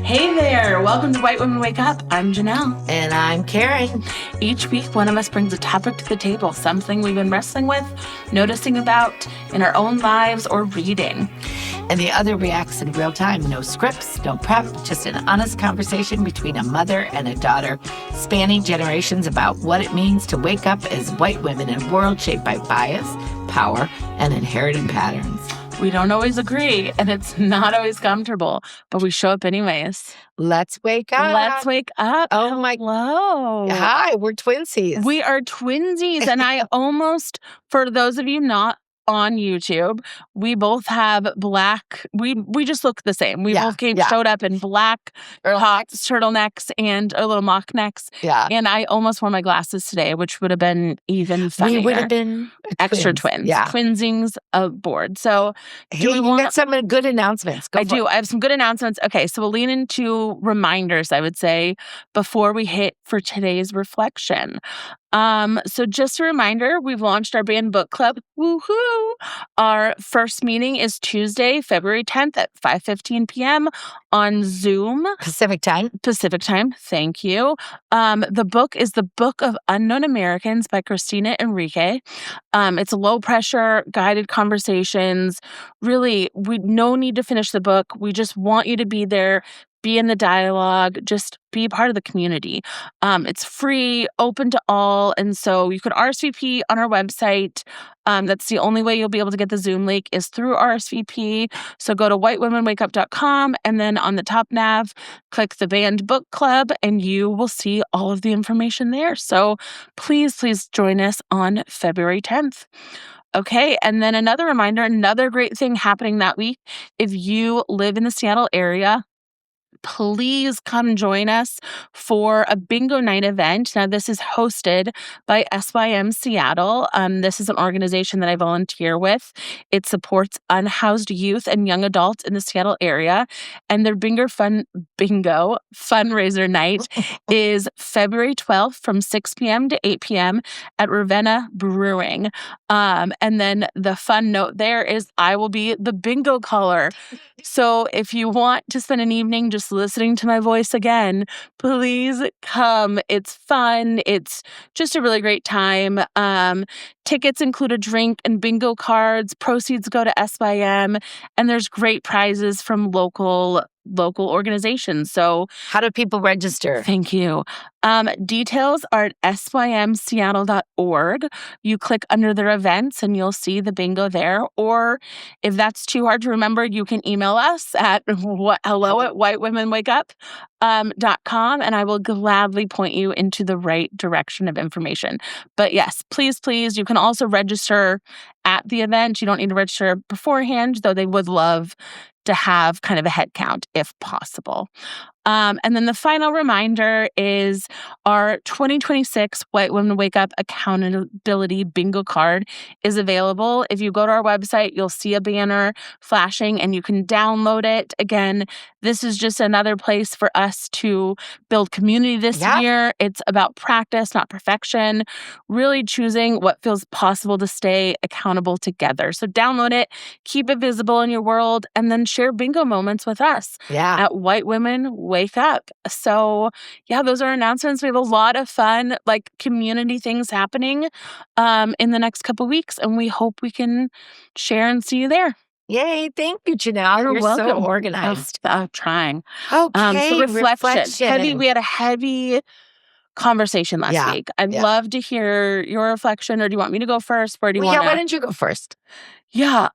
Hey there! Welcome to White Women Wake Up. I'm Jonelle. And I'm Karen. Each week, one of us brings a topic to the table, something we've been wrestling with, noticing about in our own lives, or reading. And the other reacts in real time. No scripts, no prep, just an honest conversation between a mother and a daughter, spanning generations about what it means to wake up as white women in a world shaped by bias, power, and inherited patterns. We don't always agree, and it's not always comfortable, but we show up anyways. Let's wake up. Let's wake up. Oh my. Hello. Hi, we're twinsies. We are twinsies, and I almost, for those of you not on YouTube, we both have black, we just look the same. We both showed up in black tops, turtlenecks, and our little mock necks. Yeah. And I almost wore my glasses today, which would have been even funnier. We would have been extra twins. Yeah. Twinsings aboard. So you got some good announcements. I have some good announcements. Okay, so we'll lean into reminders, I would say, before we hit for today's reflection. So just a reminder, we've launched our band book club. Woohoo! Our first meeting is Tuesday, February 10th at 5:15 p.m. on Zoom. Pacific time. Thank you. The book is The Book of Unknown Americans by Christina Enrique. It's low pressure, guided conversations. Really, no need to finish the book. We just want you to be there. Be in the dialogue, just be part of the community. It's free, open to all, and so you could RSVP on our website. That's the only way you'll be able to get the Zoom link is through RSVP. So go to whitewomenwakeup.com, and then on the top nav, click the band book club, and you will see all of the information there. So please join us on February 10th. Okay, and then another reminder, another great thing happening that week. If you live in the Seattle area, please come join us for a bingo night event. Now, this is hosted by SYM Seattle. This is an organization that I volunteer with. It supports unhoused youth and young adults in the Seattle area. And their bingo fundraiser night is February 12th from 6 p.m. to 8 p.m. at Ravenna Brewing. And then the fun note there is I will be the bingo caller. So if you want to spend an evening just listening to my voice again, please come. It's fun. It's just a really great time. Tickets include a drink and bingo cards. Proceeds go to SYM, and there's great prizes from local organizations. So how do people register? Thank you. Details are at symseattle.org. You click under their events and you'll see the bingo there. Or if that's too hard to remember, you can email us at hello@whitewomenwakeup.com, and I will gladly point you into the right direction of information. But yes, please, you can also register at the event. You don't need to register beforehand, though they would love to have kind of a head count if possible. And then the final reminder is our 2026 White Women Wake Up Accountability Bingo card is available. If you go to our website, you'll see a banner flashing and you can download it. Again, this is just another place for us to build community this year. It's about practice, not perfection, really choosing what feels possible to stay accountable together. So download it, keep it visible in your world, and then share bingo moments with us at White Women Wake Up. So those are announcements. We have a lot of fun, community things happening in the next couple weeks, and we hope we can share and see you there. Yay, thank you, Jonelle. You're welcome. So organized. I'm trying. Okay, so reflection. We had a heavy conversation last week. I'd love to hear your reflection, or do you want me to go first? Where do you want to? Why don't you go first? Yeah,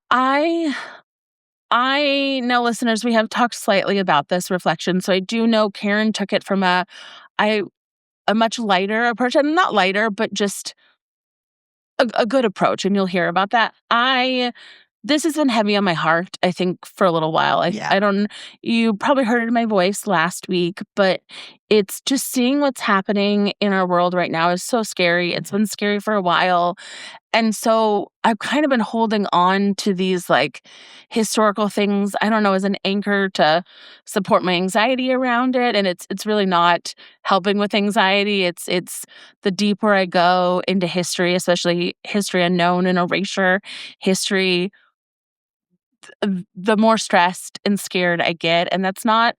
I know, listeners, we have talked slightly about this reflection. So I do know Karen took it from a much lighter approach. And not lighter, but just a good approach. And you'll hear about that. This has been heavy on my heart, I think, for a little while. You probably heard it in my voice last week, but it's just seeing what's happening in our world right now is so scary. It's been scary for a while. And so I've kind of been holding on to these historical things, I don't know, as an anchor to support my anxiety around it. And it's really not helping with anxiety. It's the deeper I go into history, especially history unknown and erasure history, the more stressed and scared I get. And that's not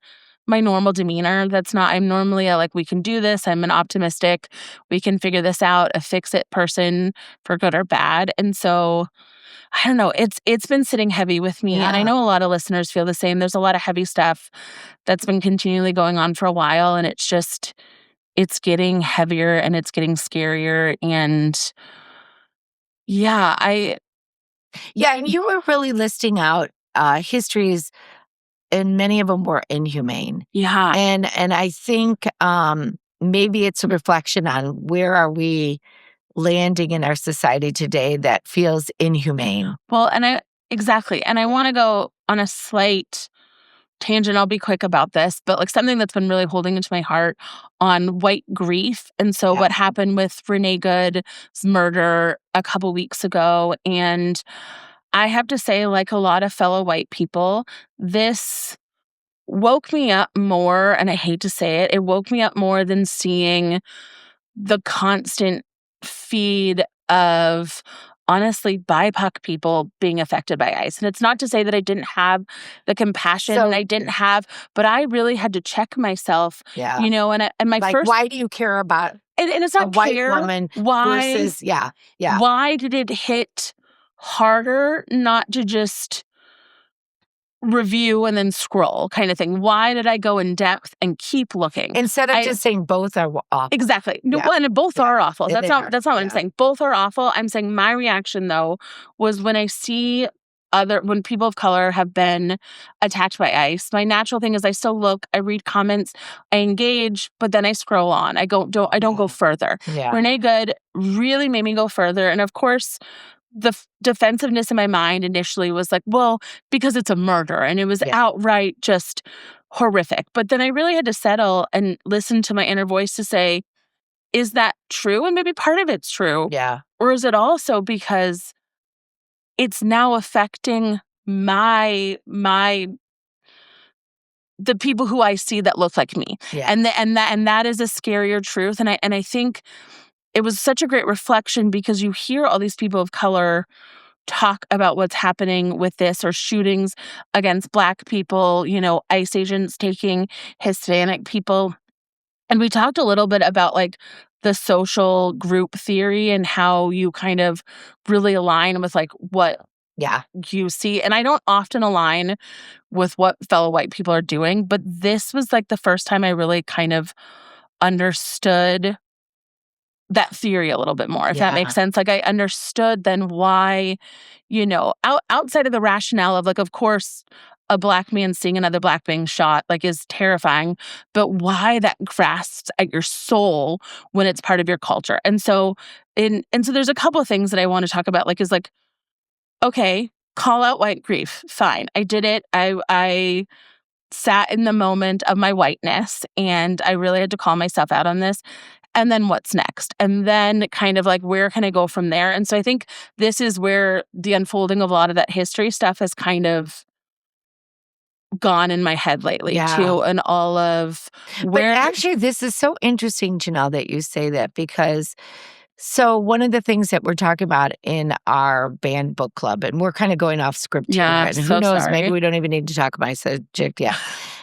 my normal demeanor. I'm normally a, like, we can do this. I'm an optimistic, we can figure this out, a fix-it person for good or bad. And so, I don't know, it's been sitting heavy with me, and I Yeah. know a lot of listeners feel the same. There's a lot of heavy stuff that's been continually going on for a while, and it's getting heavier and it's getting scarier, and yeah, Yeah, and you were really listing out histories, and many of them were inhumane. yeah. And I think maybe it's a reflection on where are we landing in our society today that feels inhumane. Well, exactly, and I wanna go on a slight tangent. I'll be quick about this, but, like, something that's been really holding into my heart on white grief, and so Yeah. what happened with Renee Good's murder a couple weeks ago, and I have to say, like a lot of fellow white people, this woke me up more, and I hate to say it, it woke me up more than seeing the constant feed of, honestly, BIPOC people being affected by ICE. And it's not to say that I didn't have the compassion and So, I didn't have, but I really had to check myself, yeah. and my Like, first, why do you care about and it's a not white care. woman Why, versus, yeah, yeah. why did it hit harder not to just review and then scroll kind of thing? Why did I go in depth and keep looking? Instead of just saying both are awful. Exactly. No, Yeah. well, and both Yeah. are awful. They are. That's not what I'm Yeah. saying. Both are awful. I'm saying my reaction, though, was when I see when people of color have been attacked by ICE, my natural thing is I still look, I read comments, I engage, but then I scroll on. I don't go further. Yeah. Renee Good really made me go further. And of course, the defensiveness in my mind initially was like, well, because it's a murder and it was Yeah. outright just horrific. But then I really had to settle and listen to my inner voice to say, is that true? And maybe part of it's true. Yeah. Or is it also because it's now affecting the people who I see that look like me? Yeah. And that is a scarier truth. And I think it was such a great reflection because you hear all these people of color talk about what's happening with this, or shootings against Black people, ICE agents taking Hispanic people. And we talked a little bit about, like, the social group theory and how you kind of really align with, like, what Yeah. you see. And I don't often align with what fellow white people are doing, but this was, like, the first time I really kind of understood that theory a little bit more, if that makes Yeah. sense. Like, I understood then why, outside of the rationale of, like, of course, a Black man seeing another Black being shot, like, is terrifying, but why that grasps at your soul when it's part of your culture. And so there's a couple of things that I want to talk about, like, is like, okay, call out white grief. Fine. I did it. I sat in the moment of my whiteness, and I really had to call myself out on this. And then what's next? And then kind of like, where can I go from there? And so I think this is where the unfolding of a lot of that history stuff has kind of gone in my head lately Yeah. too, and all of But where. actually, this is so interesting, Jonelle, that you say that, because so one of the things that we're talking about in our band book club, and we're kind of going off script here, Yeah, and who so knows, sorry. maybe we don't even need to talk about my subject yet.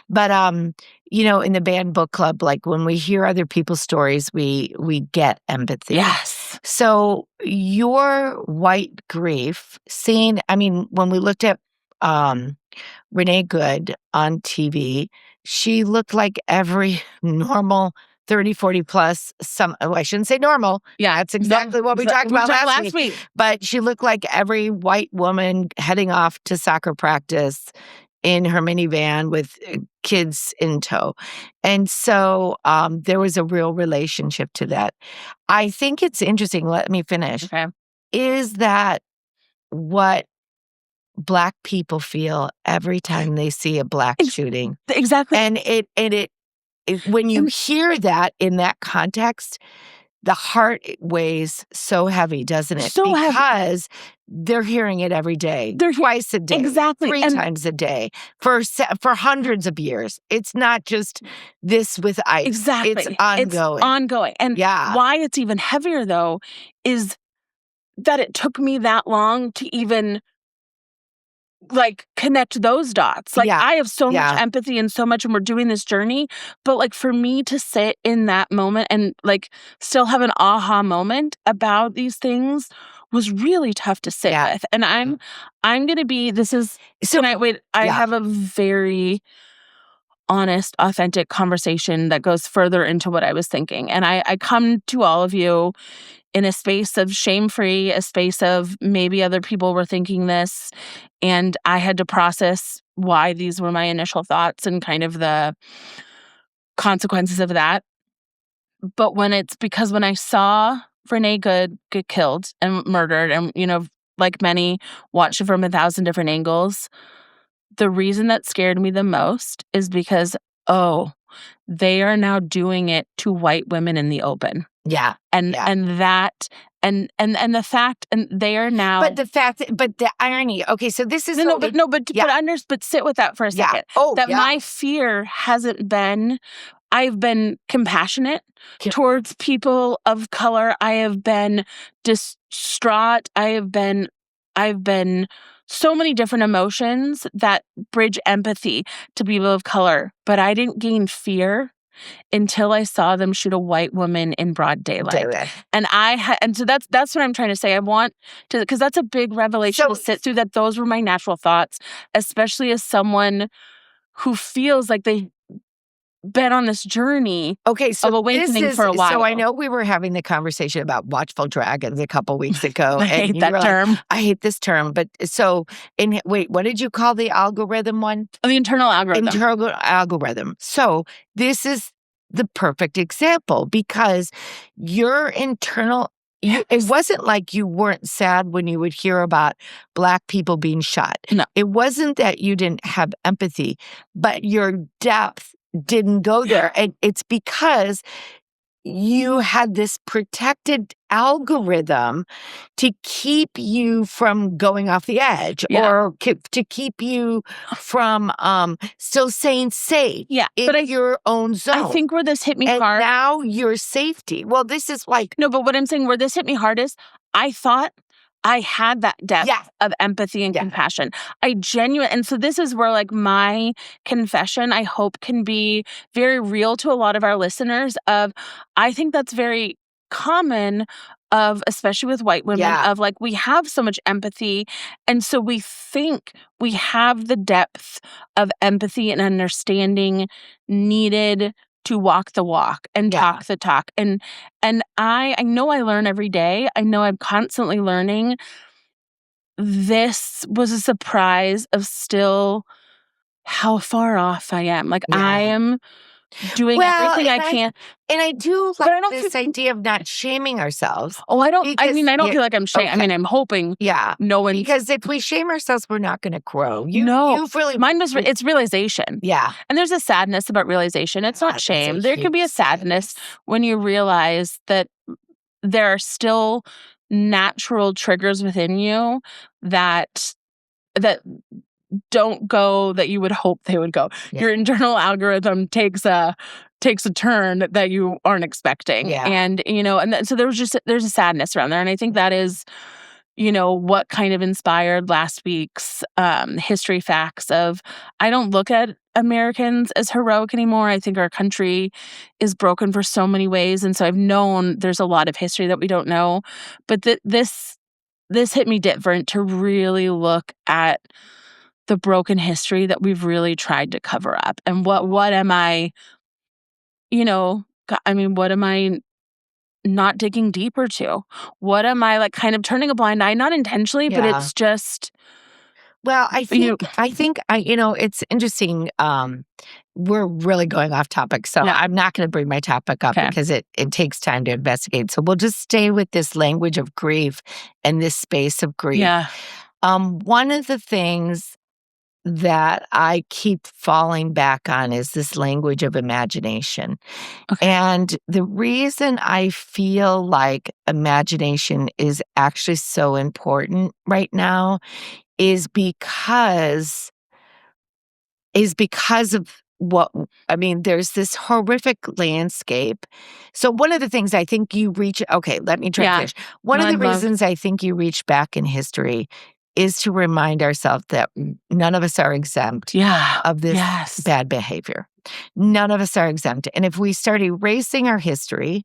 But in the band book club, like when we hear other people's stories, we get empathy. Yes. So your white grief, when we looked at Renee Good on TV, she looked like every normal 30, 40 plus, I shouldn't say normal. Yeah. That's exactly what we talked about last week. week. But she looked like every white woman heading off to soccer practice in her minivan with kids in tow. And so there was a real relationship to that. I think it's interesting. Let me finish. Okay. Is that what Black people feel every time they see a Black shooting? Exactly. And when you hear that in that context, the heart weighs so heavy, doesn't it? So heavy. Because they're hearing it every day, twice a day, Exactly. 3 times a day for hundreds of years. It's not just this with ICE. Exactly. It's ongoing. It's ongoing. And why it's even heavier, though, is that it took me that long to even like connect those dots. Like Yeah. I have so much Yeah. empathy and so much, and we're doing this journey, but like for me to sit in that moment and like still have an aha moment about these things was really tough to sit Yeah. with. And I'm going to be, this is, So, I yeah. have a very honest, authentic conversation that goes further into what I was thinking. And I come to all of you in a space of shame-free, a space of maybe other people were thinking this, and I had to process why these were my initial thoughts and kind of the consequences of that. But when I saw Renee Good get killed and murdered and, like many, watched it from 1,000 different angles, the reason that scared me the most is because, oh, they are now doing it to white women in the open. Yeah. And Yeah. and that and the fact and they are now But the irony. Okay, so this is no, yeah. but sit with that for a Yeah. second. Oh, That yeah. my fear hasn't been I've been compassionate Ki- towards people of color. I have been distraught. I've been so many different emotions that bridge empathy to people of color, but I didn't gain fear until I saw them shoot a white woman in broad daylight. And and so that's what I'm trying to say. I want to, because that's a big revelation to sit through, that those were my natural thoughts, especially as someone who feels like they've been on this journey Okay, of so awakening for a while. so I know we were having the conversation about watchful dragons a couple weeks ago. I and hate you that were term. Like, I hate this term, but so wait, what did you call the algorithm one? The internal algorithm. Internal algorithm. So this is the perfect example because your internal. It wasn't like you weren't sad when you would hear about Black people being shot. No. It wasn't that you didn't have empathy, but your depth didn't go there. And it's because you had this protected algorithm to keep you from going off the edge or to keep you from still staying safe in your own zone. I think where this hit me hard. Now your safety. Well, this is like. No, but what I'm saying, where this hit me hard is I thought I had that depth of empathy and compassion. And so this is where like my confession, I hope, can be very real to a lot of our listeners of, I think that's very common of, especially with white women, of like, we have so much empathy. And so we think we have the depth of empathy and understanding needed to walk the walk and talk the talk. And I know I learn every day. I know I'm constantly learning. This was a surprise of still how far off I am. Like I am doing everything I can. And I do like this idea of not shaming ourselves. Oh, I don't feel like I'm shaming. Okay. I mean, I'm hoping no one. Because if we shame ourselves, we're not going to grow. You've really. Mine was, it's realization. Yeah. And there's a sadness about realization. It's not shame. There can be a sadness when you realize that there are still natural triggers within you that don't go that you would hope they would go. Your internal algorithm takes a turn that you aren't expecting. And, so there's a sadness around there. And I think that is, what kind of inspired last week's history facts of, I don't look at Americans as heroic anymore. I think our country is broken for so many ways. And so I've known there's a lot of history that we don't know. But this hit me different to really look at the broken history that we've really tried to cover up. And what am I, what am I not digging deeper to? What am I like kind of turning a blind eye, not intentionally, but it's just. Well, I think it's interesting. We're really going off topic, so I'm not going to bring my topic up because it takes time to investigate. So we'll just stay with this language of grief and this space of grief. Yeah. One of the things that I keep falling back on is this language of imagination. Okay. And the reason I feel like imagination is actually so important right now is because of there's this horrific landscape. So one of the things I think let me try to finish. One of the reasons I think you reach back in history is to remind ourselves that none of us are exempt of this bad behavior. None of us are exempt. And if we start erasing our history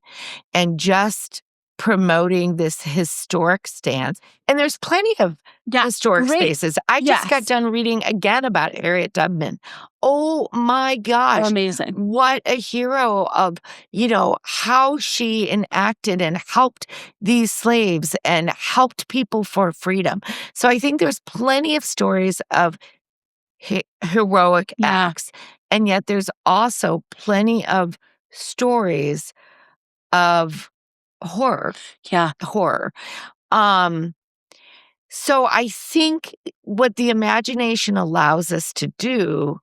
and just promoting this historic stance, and there's plenty of historic spaces. I just got done reading again about Harriet Tubman. Oh my gosh. Amazing. What a hero of, how she enacted and helped these slaves and helped people for freedom. So I think there's plenty of stories of heroic acts. And yet there's also plenty of stories of horror. Horror. So I think what the imagination allows us to do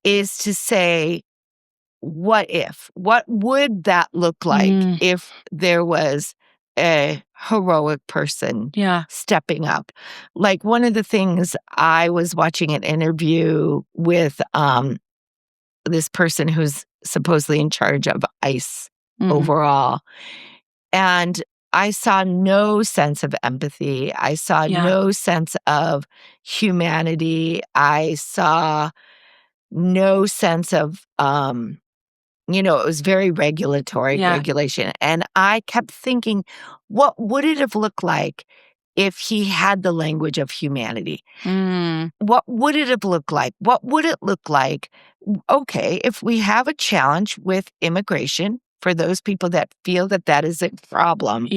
is to say, what if? What would that look like if there was a heroic person stepping up? Like one of the things, I was watching an interview with this person who's supposedly in charge of ICE overall. And I saw no sense of empathy. I saw no sense of humanity. I saw no sense of, it was very regulation. And I kept thinking, what would it have looked like if he had the language of humanity? What would it have looked like? What would it look like? Okay, if we have a challenge with immigration, for those people that feel that that is a problem,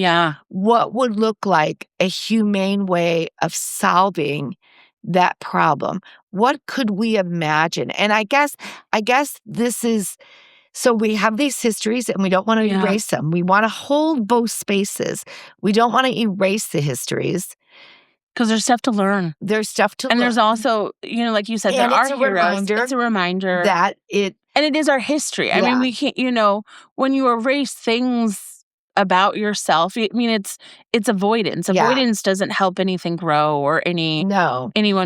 what would look like a humane way of solving that problem? What could we imagine? And I guess this is, so we have these histories and we don't want to erase them. We want to hold both spaces. We don't want to erase the histories. Because there's stuff to learn. There's stuff to learn. And there's also, like you said, there are heroes. It's a reminder that and it is our history. I mean, we can't, when you erase things about yourself, it's avoidance. Avoidance doesn't help anything grow or anyone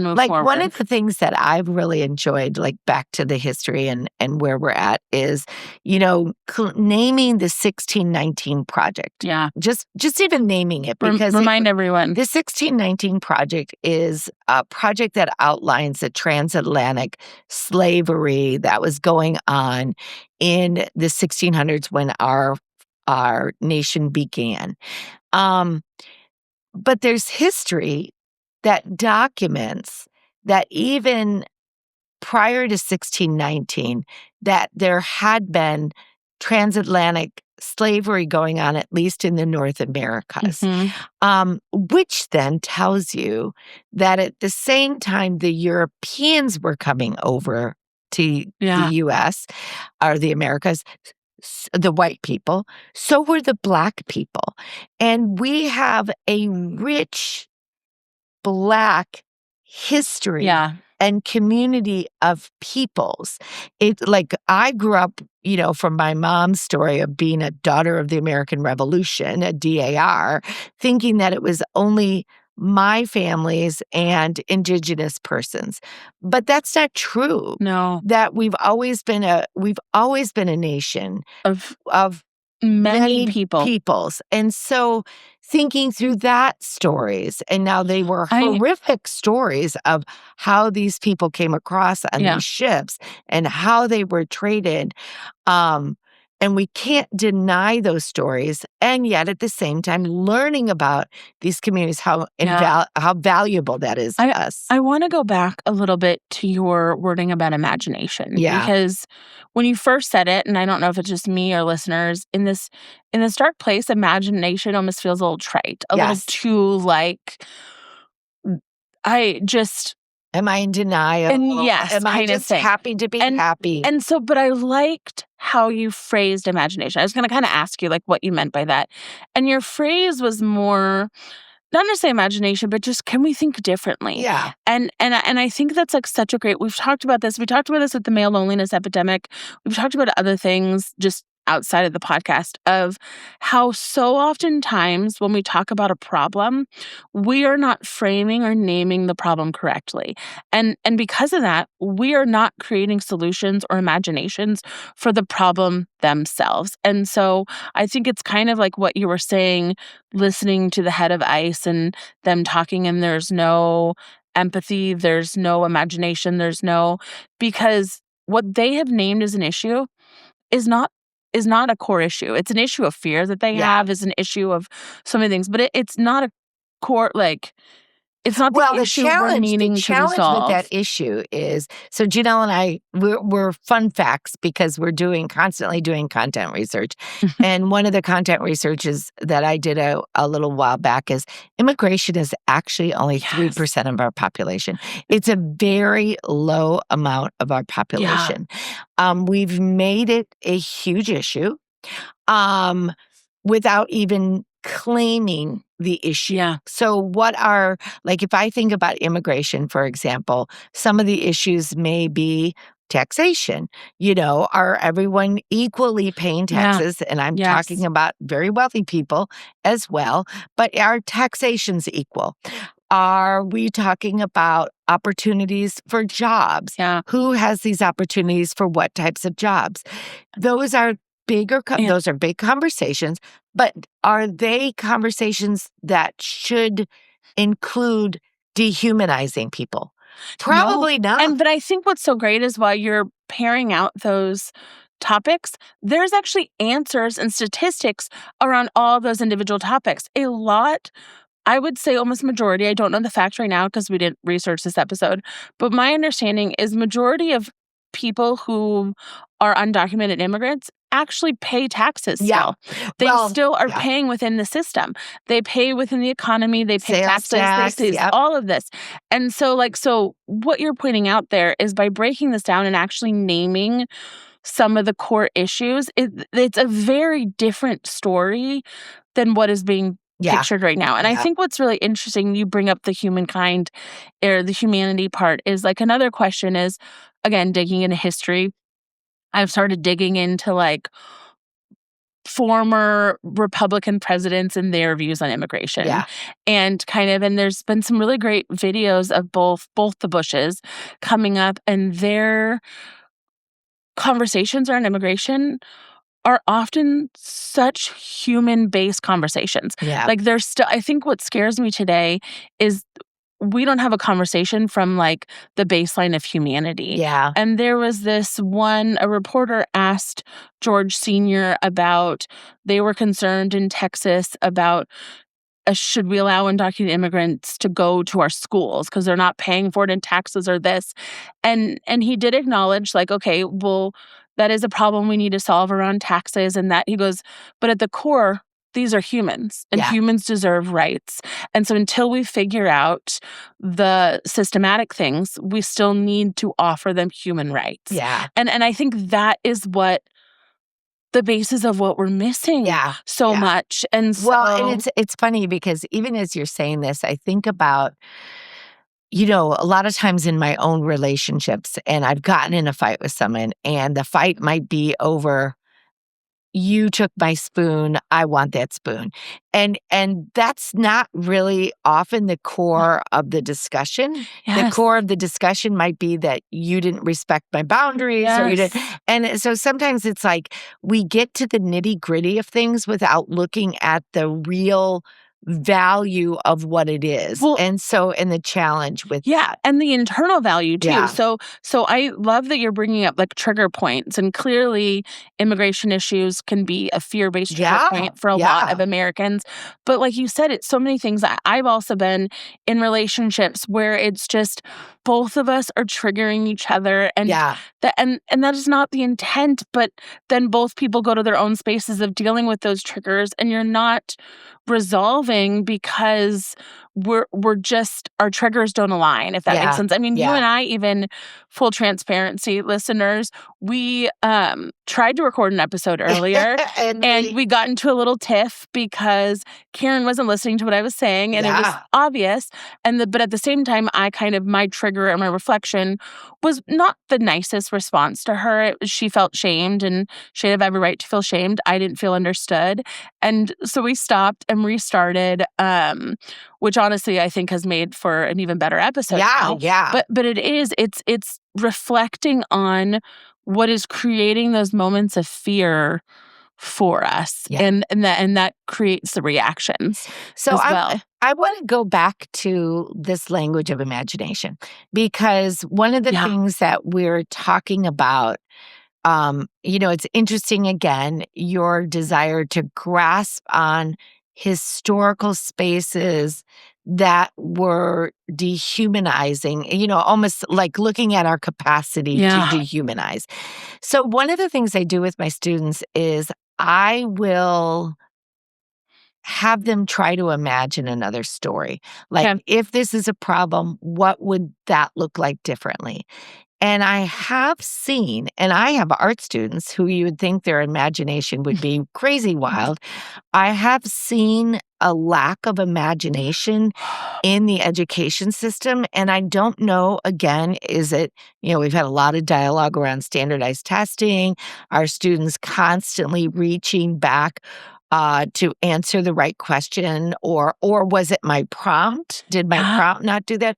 move forward. One of the things that I've really enjoyed, like back to the history and where we're at, is, naming the 1619 Project. Just even naming it, because remind everyone. The 1619 Project is a project that outlines the transatlantic slavery that was going on in the 1600s when our nation began. But there's history that documents that even prior to 1619, that there had been transatlantic slavery going on, at least in the North Americas, which then tells you that at the same time the Europeans were coming over to the U.S. or the Americas, the white people, so were the Black people. And we have a rich Black history and community of peoples. I grew up, from my mom's story of being a daughter of the American Revolution, a DAR, thinking that it was only my families and Indigenous persons. But that's not true. No. That we've always been a nation of many peoples. And so thinking through that stories, and now they were horrific stories of how these people came across on these ships and how they were traded. And we can't deny those stories, and yet at the same time learning about these communities, how valuable that is to us. I want to go back a little bit to your wording about imagination. Because when you first said it, and I don't know if it's just me or listeners, in this dark place, imagination almost feels a little trite, a little too am I in denial? And am I just happy to be happy? And so, but I liked how you phrased imagination. I was going to kind of ask you what you meant by that. And your phrase was more, not necessarily imagination, but just, can we think differently? Yeah. And I think that's such a great, we've talked about this. We talked about this with the male loneliness epidemic. We've talked about other things, just outside of the podcast of how so oftentimes when we talk about a problem, we are not framing or naming the problem correctly. And because of that, we are not creating solutions or imaginations for the problem themselves. And so I think it's kind of like what you were saying, listening to the head of ICE and them talking, and there's no empathy, there's no imagination, there's no because what they have named as an issue is not a core issue. It's an issue of fear that they Yeah. have, is an issue of so many things, but it's not a core like, it's not the Well, issue we're the needing to challenge with that resolve. issue is so Janelle and I we're fun facts because we're constantly doing content research. And one of the content researches that I did a little while back is immigration is actually only Yes. 3% of our population. It's a very low amount of our Yeah. population. We've made it a huge issue. Without even claiming the issue. Yeah. So like if I think about immigration, for example, some of the issues may be taxation. Are everyone equally paying Yeah. taxes? And I'm Yes. talking about very wealthy people as well, but are taxations equal? Are we talking about opportunities for jobs? Yeah. Who has these opportunities for what types of jobs? Those are Yeah. those are big conversations, but are they conversations that should include dehumanizing people? Probably No. not. But I think what's so great is while you're pairing out those topics, there's actually answers and statistics around all those individual topics. A lot, I would say almost majority, I don't know the facts right now because we didn't research this episode, but my understanding is majority of people who are undocumented immigrants actually pay taxes Yeah. still. They Well, still are yeah. paying within the system. They pay within the economy, they pay Sales tax, taxes, yep. all of this. And so what you're pointing out there is by breaking this down and actually naming some of the core issues, it's a very different story than what is being Yeah. pictured right now. And I Yeah. think what's really interesting, you bring up the humankind or the humanity part, is like another question is, again, digging into history. I've started digging into like former Republican presidents and their views on immigration. Yeah. And there's been some really great videos of both the Bushes coming up, and their conversations around immigration are often such human-based conversations. Yeah. Like, there's still I think what scares me today is we don't have a conversation from, like, the baseline of humanity. Yeah. And there was a reporter asked George Sr. about they were concerned in Texas about should we allow undocumented immigrants to go to our schools because they're not paying for it in taxes or this? And he did acknowledge, like, okay, well, that is a problem we need to solve around taxes, and that he goes, but at the core, these are humans, and Yeah. humans deserve rights. And so until we figure out the systematic things, we still need to offer them human rights. Yeah. And I think that is what the basis of what we're missing Yeah. so Yeah. much. And so Well, and it's funny because even as you're saying this, I think about, a lot of times in my own relationships, and I've gotten in a fight with someone, and the fight might be over, you took my spoon, I want that spoon. And that's not really often the core of the discussion. The Yes. core of the discussion might be that you didn't respect my boundaries or you didn't. Yes. And so sometimes it's like we get to the nitty-gritty of things without looking at the real value of what it is. Well, and the challenge with yeah, and the internal value too. Yeah. So I love that you're bringing up like trigger points, and clearly immigration issues can be a fear-based trigger Yeah, point for a lot of Americans. But like you said, it's so many things. I've also been in relationships where it's just both of us are triggering each other, and Yeah. and that is not the intent, but then both people go to their own spaces of dealing with those triggers, and you're not resolving because we're just our triggers don't align, if that makes Yeah. sense. I mean, you Yeah. and I, even full transparency, listeners, we tried to record an episode earlier And and we got into a little tiff because Karen wasn't listening to what I was saying, and it was yeah. obvious. But at the same time, my trigger and my reflection was not the nicest response to her. She felt shamed, and she had every right to feel shamed. I didn't feel understood. And so we stopped and restarted, which honestly I think has made for an even better episode Yeah. now. Yeah. But it's reflecting on what is creating those moments of fear for us, Yeah. and that creates the reactions So as well. I want to go back to this language of imagination, because one of the Yeah. things that we're talking about, it's interesting, again, your desire to grasp on historical spaces that were dehumanizing, almost like looking at our capacity to Yeah. dehumanize. So one of the things I do with my students is I will have them try to imagine another story. Like, Okay. if this is a problem, what would that look like differently? And I have seen, and I have art students who you would think their imagination would be crazy wild. I have seen a lack of imagination in the education system. And I don't know, again, is it, we've had a lot of dialogue around standardized testing, our students constantly reaching back to answer the right question, or was it my prompt? Did my Yeah. prompt not do that?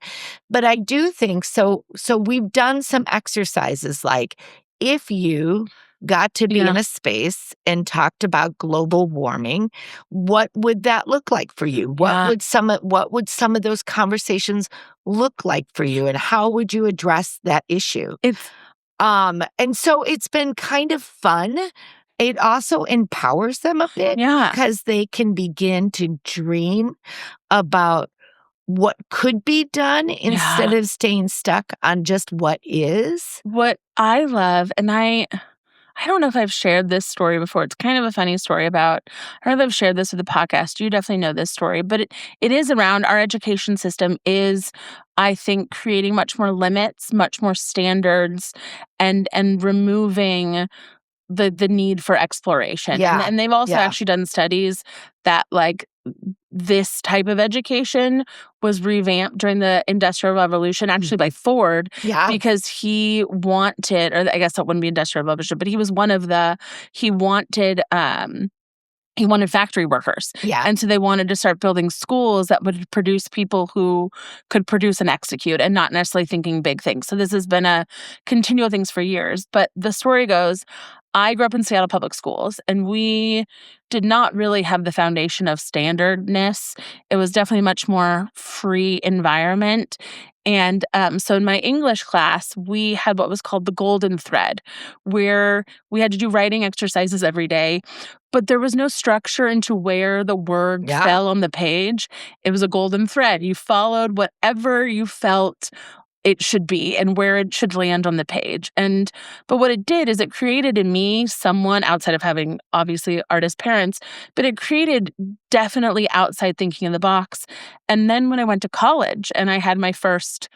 But I do think so. So we've done some exercises like, if you got to be in Yeah. a space and talked about global warming, what would that look like for you? What Yeah. would some of those conversations look like for you, and how would you address that issue? It's And so it's been kind of fun. It also empowers them a bit yeah. because they can begin to dream about what could be done instead Yeah. of staying stuck on just what is. What I love, and I don't know if I've shared this story before. It's kind of a funny story about, I don't know if I've shared this with the podcast. You definitely know this story, but it is around our education system is, I think, creating much more limits, much more standards, and removing the need for exploration. And Yeah. and they've also Yeah. actually done studies that, like, this type of education was revamped during the Industrial Revolution, actually by Ford, Yeah. because he wanted, or I guess that wouldn't be Industrial Revolution, but he was he wanted factory workers. Yeah. And so they wanted to start building schools that would produce people who could produce and execute, and not necessarily thinking big things. So this has been a continual things for years. But the story goes, I grew up in Seattle public schools, and we did not really have the foundation of standardness. It was definitely a much more free environment. And so in my English class, we had what was called the golden thread, where we had to do writing exercises every day, but there was no structure into where the word Yeah. fell on the page. It was a golden thread. You followed whatever you felt it should be and where it should land on the page. But what it did is it created in me someone, outside of having obviously artist parents, but it created definitely outside thinking in the box. And then when I went to college and I had my first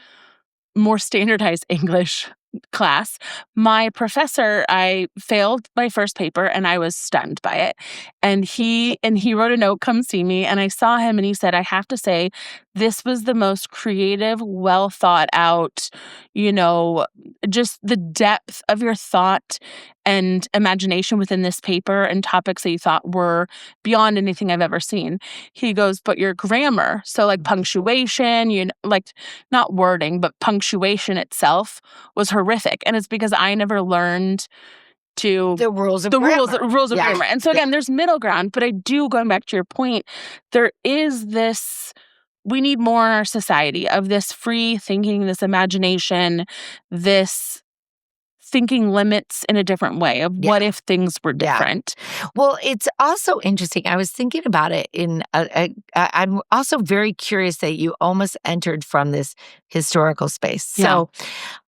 more standardized English class, my professor, I failed my first paper and I was stunned by it. And he wrote a note, "Come see me." And I saw him and he said, "I have to say, this was the most creative, well thought out, you know, just the depth of your thought and imagination within this paper and topics that you thought were beyond anything I've ever seen." He goes, "But your grammar, so like punctuation, like not wording, but punctuation itself was horrific." And it's because I never learned to The rules of the rules grammar. rules of Yeah. grammar. And so Yeah. again, there's middle ground, but I do, going back to your point, there is this, we need more in our society of this free thinking, this imagination, this thinking limits in a different way of Yeah. what if things were Yeah. different. Well, it's also interesting. I was thinking about it I'm also very curious that you almost entered from this historical space. Yeah.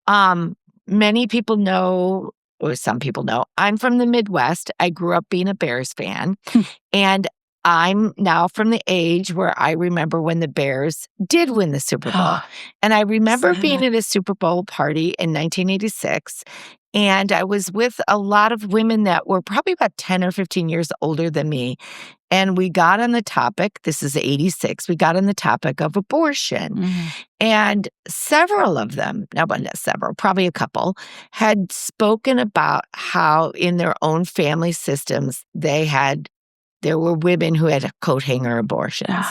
So, many people know, or some people know, I'm from the Midwest. I grew up being a Bears fan. And I'm now from the age where I remember when the Bears did win the Super Bowl. And I remember being at a Super Bowl party in 1986. And I was with a lot of women that were probably about 10 or 15 years older than me. And we got on the topic, this is 86, we got on the topic of abortion. And several of them, now, well, not several, probably a couple, had spoken about how in their own family systems, there were women who had coat hanger abortions.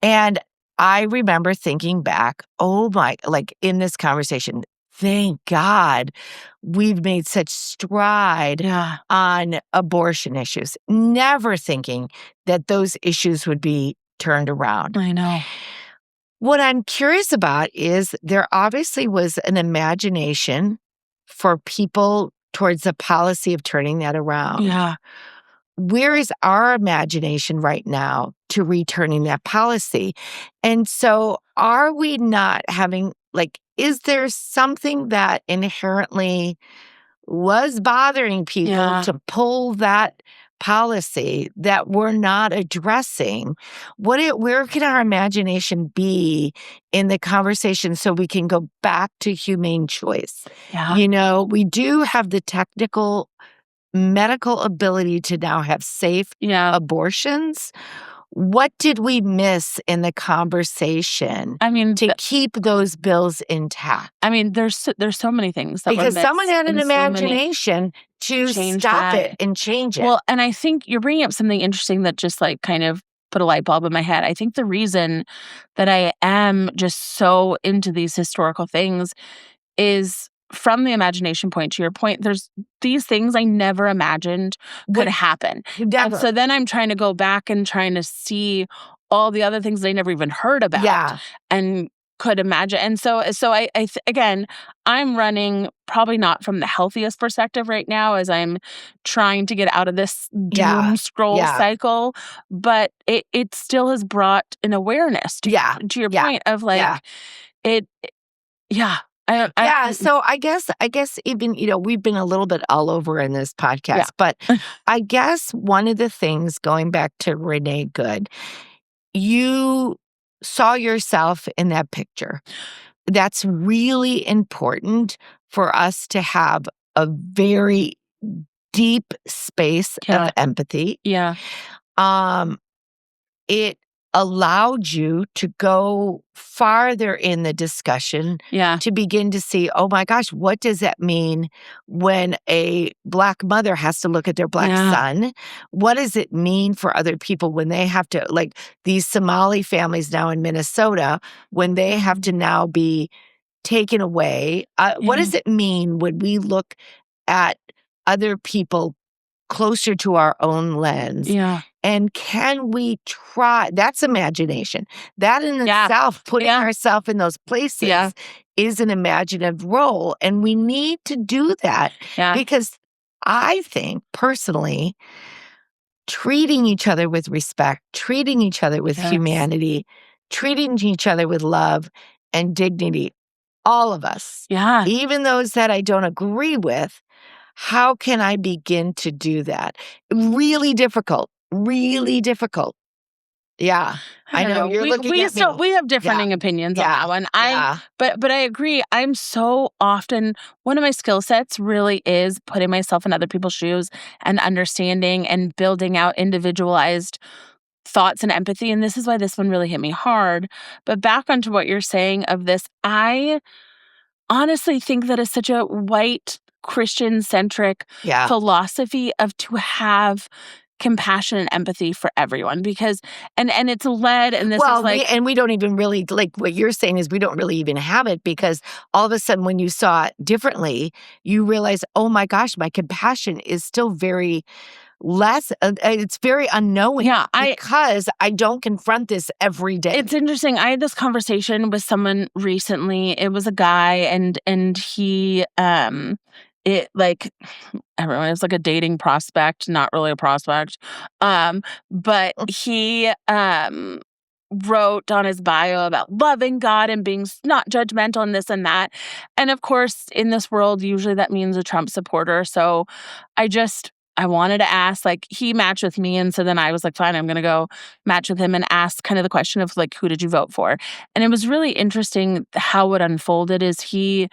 And I remember thinking back, like in this conversation, thank God we've made such stride on abortion issues, never thinking that those issues would be turned around. I know. What I'm curious about is there obviously was an imagination for people towards the policy of turning that around. Yeah. Where is our imagination right now to returning that policy? And so are we not having, is there something that inherently was bothering people to pull that policy that we're not addressing? Where can our imagination be in the conversation so we can go back to humane choice? We do have the technical medical ability to now have safe abortions. What did we miss in the conversation to keep those bills intact? There's so many things that because were someone had an and imagination to stop it and change it. Well, and I think you're bringing up something interesting that just kind of put a light bulb in my head. I think the reason that I am just so into these historical things is from the imagination point. To your point, there's these things I never imagined could happen. Never. And so then I'm trying to go back and trying to see all the other things I never even heard about and could imagine. And so again, I'm running probably not from the healthiest perspective right now as I'm trying to get out of this doom scroll cycle, but it still has brought an awareness to your point of it. So I guess even, we've been a little bit all over in this podcast, but I guess one of the things, going back to Renee Good, you saw yourself in that picture. That's really important for us to have a very deep space of empathy. It allowed you to go farther in the discussion to begin to see, oh my gosh, what does that mean when a Black mother has to look at their Black son? What does it mean for other people when they have to, like these Somali families now in Minnesota, when they have to now be taken away? What does it mean when we look at other people closer to our own lens? And can we try? That's imagination. That in itself, putting ourselves in those places is an imaginative role. And we need to do that because I think personally, treating each other with respect, treating each other with humanity, treating each other with love and dignity, all of us, even those that I don't agree with, how can I begin to do that? Really difficult. Really difficult. I know you're looking at me. We have differing opinions on that one. But I agree. I'm so often, one of my skill sets really is putting myself in other people's shoes and understanding and building out individualized thoughts and empathy. And this is why this one really hit me hard. But back onto what you're saying of this, I honestly think that is such a white Christian-centric philosophy of to have compassion and empathy for everyone, because and it's led, and this is and we don't even really, like what you're saying is we don't really even have it, because all of a sudden when you saw it differently, you realize, oh my gosh, my compassion is still very less, it's very unknowing because I don't confront this every day. It's interesting. I had this conversation with someone recently. It was a guy, and he everyone is like a dating prospect, not really a prospect. But he wrote on his bio about loving God and being not judgmental and this and that. And of course, in this world, usually that means a Trump supporter. So I I wanted to ask, like, he matched with me, and so then I was like, "Fine, I'm gonna go match with him and ask kind of the question of, like, who did you vote for?" And it was really interesting how it unfolded is he,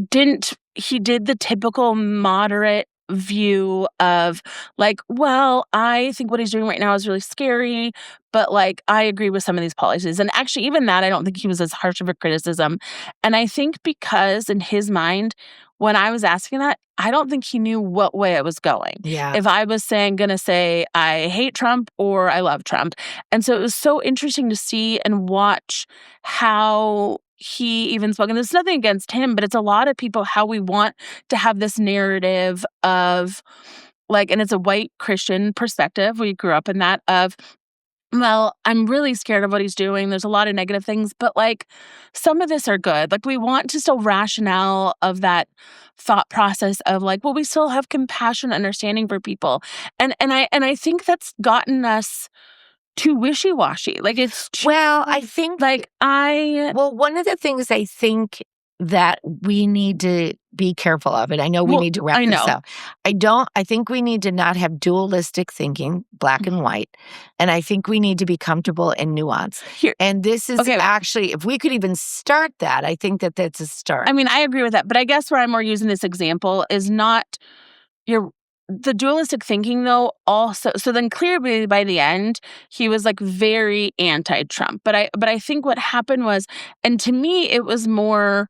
didn't he did the typical moderate view of, like, "Well, I think what he's doing right now is really scary, but, like, I agree with some of these policies." And actually, even that, I don't think he was as harsh of a criticism. And I think because in his mind, when I was asking that, I don't think he knew what way I was going. Yeah. If I was gonna say, "I hate Trump," or "I love Trump." And so it was so interesting to see and watch how he even spoke. And there's nothing against him, but it's a lot of people how we want to have this narrative of, like, and it's a white Christian perspective. We grew up in that of, well, I'm really scared of what he's doing. There's a lot of negative things, but, like, some of this are good. Like, we want to still rationale of that thought process of, like, well, we still have compassion, understanding for people. And I think that's gotten us too wishy-washy. Like, it's too, Well, I think, like, well, one of the things I think that we need to be careful of, and I know we well, need to wrap I this know. up. I think we need to not have dualistic thinking, black and white. And I think we need to be comfortable in nuance. Here, And this is okay. actually, if we could even start that, I think that that's a start. I mean, I agree with that, but I guess where I'm more using this example is not your the dualistic thinking though also, so then clearly by the end he was like very anti-Trump. But I think what happened was, and to me it was more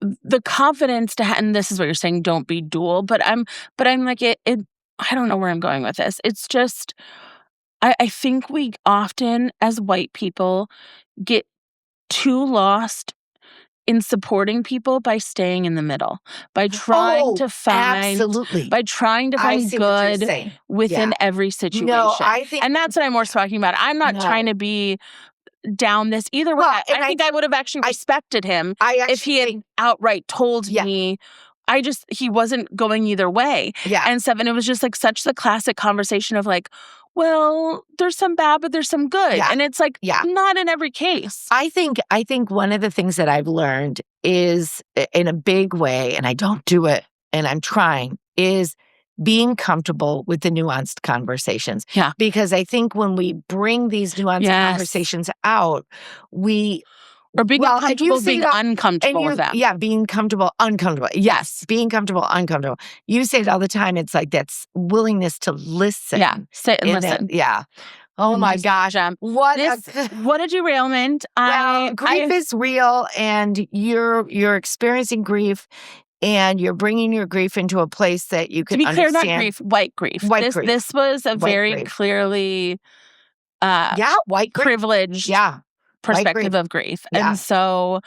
the confidence to and this is what you're saying, don't be dual, but I'm like it I don't know where I'm going with this. It's just I think we often as white people get too lost in supporting people by staying in the middle, by trying Oh, to find absolutely. by trying to I find see what you're good saying. within Yeah. every situation. No, I think, And that's what I'm more talking about. I'm not trying no. to be down this either way. Well, and I think I would have actually respected him I if he actually had think, outright told yeah, me. He wasn't going either way yeah, and stuff. And it was just like such the classic conversation of like, well, there's some bad, but there's some good. yeah, And it's like, yeah. not in every case. I think one of the things that I've learned is in a big way, and I don't do it, and I'm trying, is being comfortable with the nuanced conversations. Yeah. Because I think when we bring these nuanced Yes. conversations out, we Or being well, and you comfortable say being it all, uncomfortable with them. yeah, being comfortable, uncomfortable. Yes, being comfortable, uncomfortable. You say it all the time. It's like that's willingness to listen. Yeah, sit and listen. Yeah. Oh my gosh. What a derailment. Well, grief is real, and you're experiencing grief, and you're bringing your grief into a place that you to can be clear, not understand. grief, white grief. White grief. This was a White very grief. clearly Yeah, white grief. privileged Yeah. perspective of grief. Yeah. And so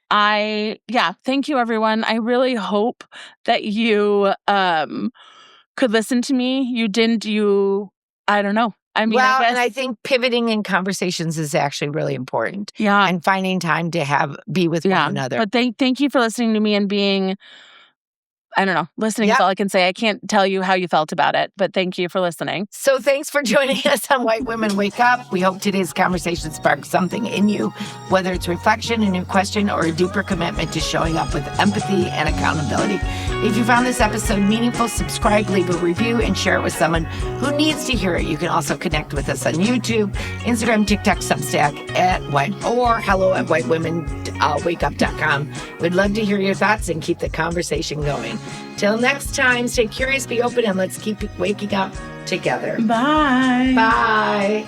thank you everyone. I really hope that you could listen to me. I don't know. I mean, Well, I guess, and I think pivoting in conversations is actually really important. yeah. And finding time to be with one another. But thank you for listening to me and being, I don't know, listening is Yep. all I can say. I can't tell you how you felt about it, but thank you for listening. So thanks for joining us on White Women Wake Up. We hope today's conversation sparks something in you, whether it's reflection, a new question, or a deeper commitment to showing up with empathy and accountability. If you found this episode meaningful, subscribe, leave a review, and share it with someone who needs to hear it. You can also connect with us on YouTube, Instagram, TikTok, Substack, or hello@whitewomenwakeup.com. We'd love to hear your thoughts and keep the conversation going. Till next time, stay curious, be open, and let's keep waking up together. Bye. Bye.